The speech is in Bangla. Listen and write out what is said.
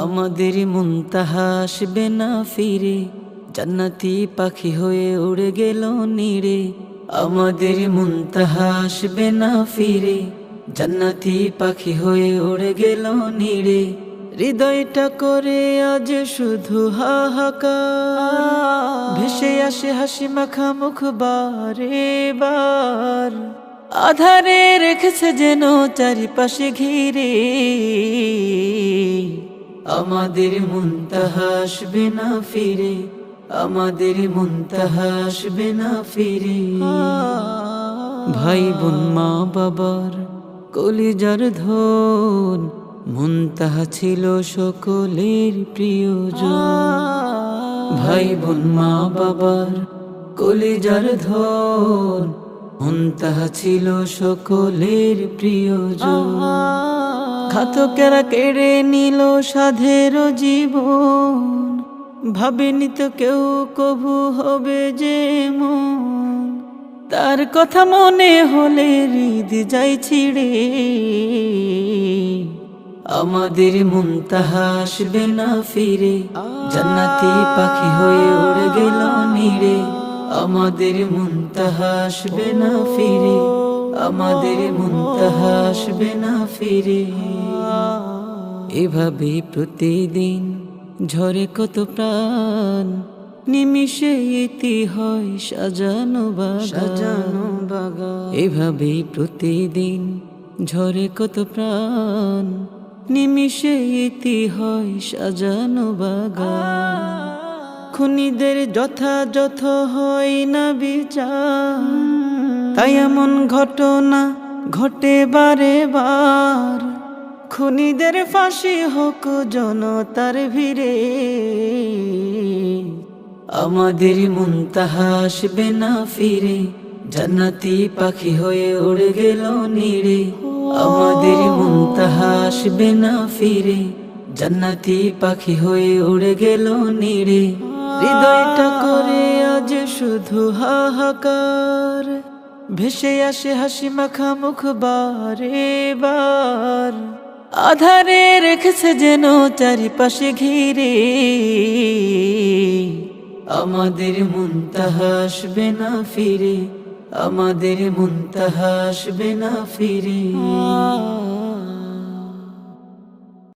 আমাদের মুনতাহা আসবে না ফিরে, জান্নাতি পাখি হয়ে উড়ে গেল নীড়ে। আমাদের মুনতাহা আসবে না ফিরে, জান্নাতি পাখি হয়ে উড়ে গেল নীড়ে। হৃদয়টা করে আজ শুধু হাহাকার, ভেসে আসে হাসি মাখা মুখ বারে বার। আধারে রেখেছে যেন চারিপাশে ঘিরে, আমাদের মুনতাহা আসবে না ফিরে, আমাদের মুনতাহা আসবে না ফিরে। ভাই বোন মা বাবার কলিজার ধন, মুনতাহা ছিল সকলের প্রিয়জন। ভাই বোন মা বাবার কলিজার ধন, মুনতাহা ছিল সকলের প্রিয়জন। ঘাতকেরা কেড়ে নিল সাধের জীবন, ভাবেনি তো কেউ কবু হবে যেমন। তার কথা মনে হলে হৃদ যাই ছিড়ে, আমাদের মুনতাহা আসবে না ফিরে, জান্নাতি পাখি হয়ে উড়ে গেল নীড়ে। আমাদের মুনতাহা আসবে না ফিরে, আমাদের মুনতাহা আসবে না ফিরে। এভাবে প্রতিদিন ঝরে কত প্রাণ, নিমিষে ইতি হয় সাজানো বাগান। এভাবে প্রতিদিন ঝরে কত প্রাণ, নিমিষে ইতি হয় সাজানো বাগান। খুনিদের যথাযথ হয় না বিচার, তাই এমন ঘটনা ঘটে বারে বার। খুনিদের ফাঁসি হোক জনতার ভিড়ে, আমাদের মুনতাহা আসবে না ফিরে, জান্নাতি পাখি হয়ে উড়ে গেল নীড়ে। আমাদের মুনতাহা আসবে না ফিরে, জান্নাতি পাখি হয়ে উড়ে গেল নীড়ে। হৃদয়টা করে আজ শুধু হাহাকার, ভেসে আসে হাসি মাখা মুখ বারে বার। আধারে রেখেছে যেন চারিপাশে ঘিরে, আমাদের মুনতাহা আসবে না ফিরে, আমাদের মুনতাহা আসবে না ফিরে।